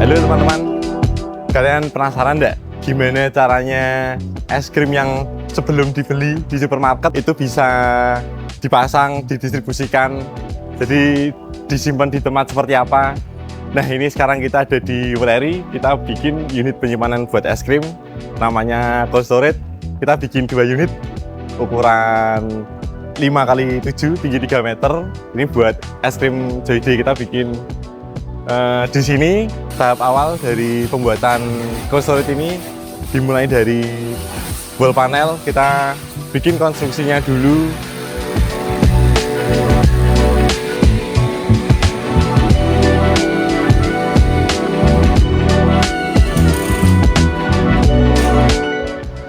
Halo teman-teman, kalian penasaran nggak gimana caranya es krim yang sebelum dibeli di supermarket itu bisa dipasang, didistribusikan, jadi disimpan di tempat seperti apa? Nah, ini sekarang kita ada di Wuleri, kita bikin unit penyimpanan buat es krim, namanya cold storage. Kita bikin 2 unit ukuran 5x7, tinggi 3 meter. Ini buat es krim Joyday. Kita bikin di sini tahap awal dari pembuatan cold storage ini dimulai dari wall panel. Kita bikin konstruksinya dulu.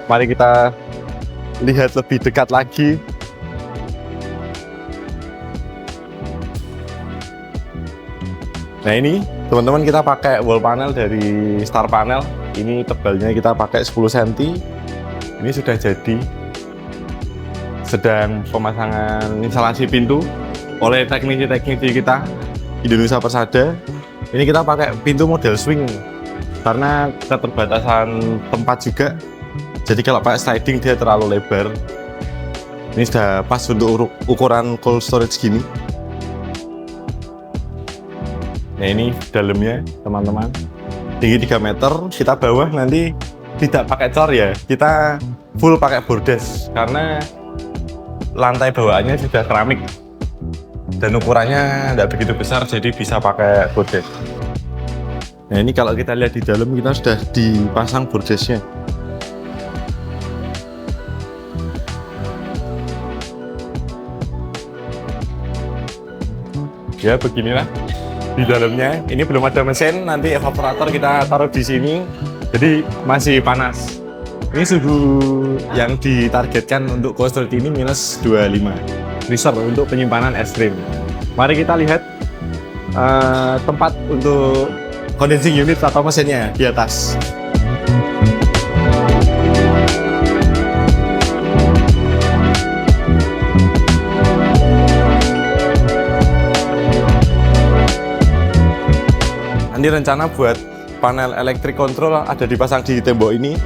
Mari kita lihat lebih dekat lagi. Nah, ini teman-teman, kita pakai wall panel dari Star Panel. Ini tebalnya kita pakai 10 cm. Ini sudah jadi. Sedang pemasangan instalasi pintu oleh teknisi kita Indonesia Persada. Ini kita pakai pintu model swing karena keterbatasan tempat juga. Jadi kalau pakai sliding dia terlalu lebar. Ini sudah pas untuk ukuran cold storage gini. Nah, ini dalamnya teman-teman, tinggi 3 meter. Kita bawah nanti tidak pakai cor ya, kita full pakai bordes karena lantai bawaannya sudah keramik dan ukurannya tidak begitu besar, jadi bisa pakai bordes. Nah, ini kalau kita lihat di dalam, kita sudah dipasang bordesnya. Ya, beginilah di dalamnya. Ini belum ada mesin, nanti evaporator kita taruh di sini, jadi masih panas. Ini suhu yang ditargetkan untuk cold storage ini minus 25 reserve untuk penyimpanan es krim. Mari kita lihat tempat untuk condensing unit atau mesinnya di atas. Ini rencana buat panel electric control ada dipasang di tembok ini.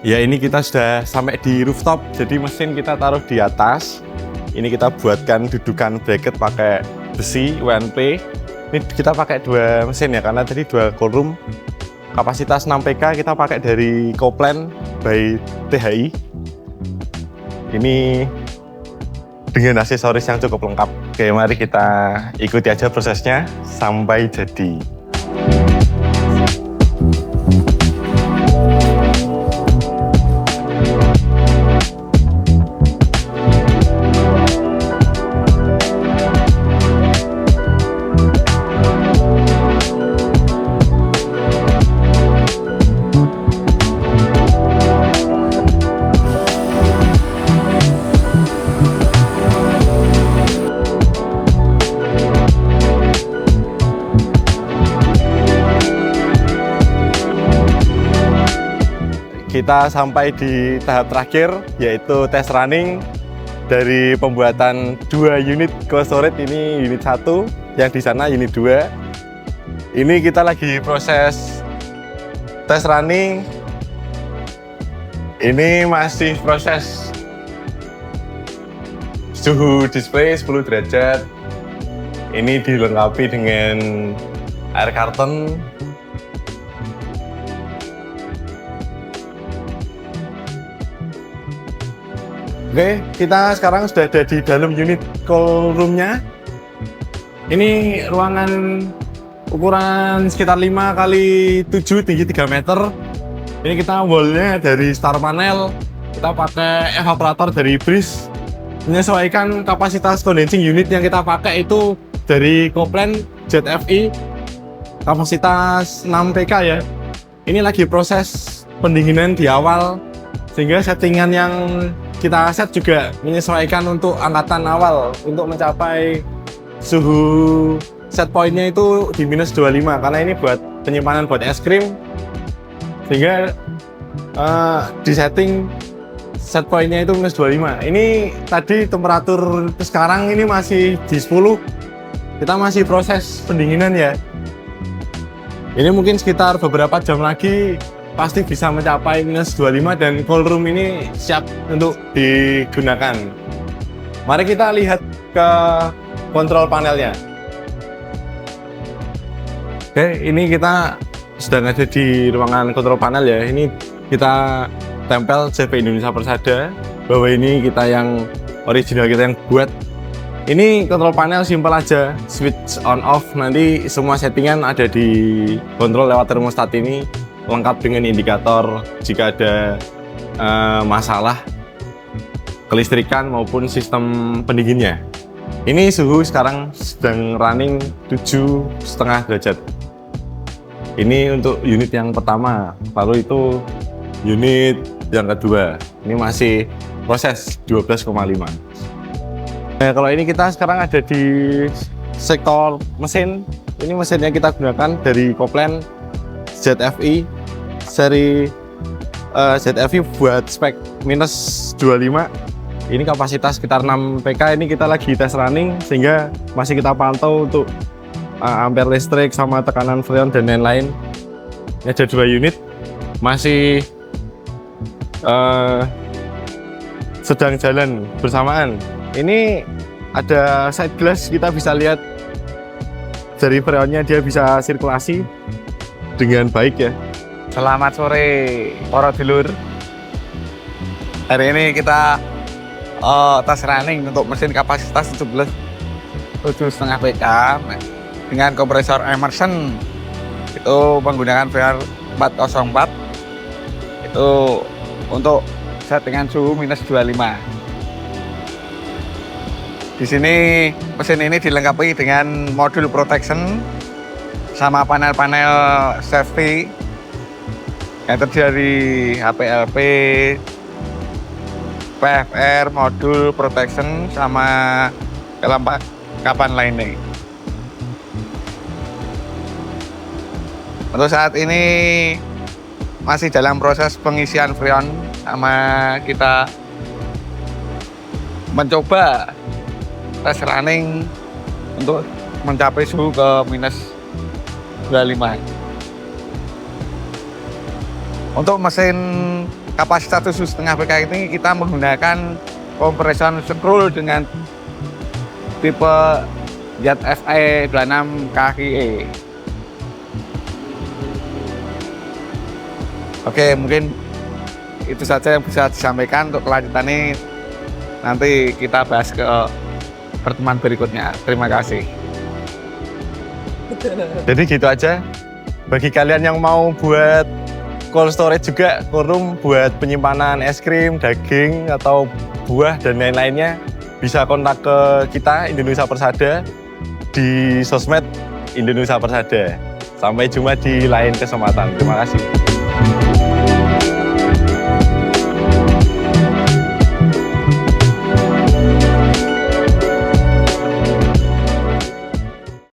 Ya, ini kita sudah sampai di rooftop, jadi mesin kita taruh di atas. Ini kita buatkan dudukan bracket pakai besi WNP. Ini kita pakai 2 mesin ya, karena tadi 2 cold room. Kapasitas 6 PK kita pakai dari Coplan by THI. Ini dengan aksesoris yang cukup lengkap. Oke, mari kita ikuti aja prosesnya sampai jadi. Kita sampai di tahap terakhir, yaitu test running dari pembuatan 2 unit cold storage. Ini unit 1, yang di sana unit 2. Ini kita lagi proses test running. Ini masih proses suhu display 10 derajat. Ini dilengkapi dengan air karton. Oke, kita sekarang sudah ada di dalam unit cold room-nya. Ini ruangan ukuran sekitar 5x7, tinggi 3 meter. Ini kita wall-nya dari Star Panel. Kita pakai evaporator dari Breeze. Menyesuaikan kapasitas condensing unit yang kita pakai itu dari Coplan ZFI. Kapasitas 6 PK ya. Ini lagi proses pendinginan di awal, sehingga settingan yang kita set juga menyesuaikan untuk angkatan awal untuk mencapai suhu set pointnya itu di minus 25, karena ini buat penyimpanan buat es krim, sehingga di setting set pointnya itu minus 25. Ini tadi temperatur sekarang ini masih di 10, kita masih proses pendinginan ya. Ini mungkin sekitar beberapa jam lagi pasti bisa mencapai -25 dan cold room ini siap untuk digunakan. Mari kita lihat ke kontrol panelnya. Oke, ini kita sedang ada di ruangan kontrol panel ya. Ini kita tempel CV Indonesia Persada bahwa ini kita yang original, kita yang buat. Ini kontrol panel simpel aja, switch on off, nanti semua settingan ada di kontrol lewat termostat ini, lengkap dengan indikator jika ada masalah kelistrikan maupun sistem pendinginnya. Ini suhu sekarang sedang running 7,5 derajat. Ini untuk unit yang pertama, lalu itu unit yang kedua. Ini masih proses 12,5. Nah, kalau ini kita sekarang ada di sektor mesin. Ini mesinnya kita gunakan dari Copland ZFI seri ZFI buat spek -25. Ini kapasitas sekitar 6 PK. Ini kita lagi tes running sehingga masih kita pantau untuk ampere listrik sama tekanan freon dan lain-lain. Ini ada 2 unit masih sedang jalan bersamaan. Ini ada side glass, kita bisa lihat dari freonnya dia bisa sirkulasi dengan baik ya. Selamat sore para dulur. Hari ini kita tes running untuk mesin kapasitas 7,5 PK dengan kompresor Emerson. Itu menggunakan VR404. Itu untuk settingan suhu -25. Di sini mesin ini dilengkapi dengan modul protection sama panel-panel safety yang terdiri dari HPLP, PFR, modul protection sama kelengkapan lainnya. Untuk saat ini masih dalam proses pengisian freon sama kita mencoba tes running untuk mencapai suhu ke -25. Untuk mesin kapasitas 7,5 PK ini kita menggunakan kompresor scroll dengan tipe ZFE 26 KHE. Oke, mungkin itu saja yang bisa disampaikan. Untuk kelanjutannya nanti kita bahas ke pertemuan berikutnya. Terima kasih. Jadi gitu aja. Bagi kalian yang mau buat cold storage juga, cold room buat penyimpanan es krim, daging, atau buah dan lain-lainnya, bisa kontak ke kita Indonesia Persada di sosmed Indonesia Persada. Sampai jumpa di lain kesempatan. Terima kasih.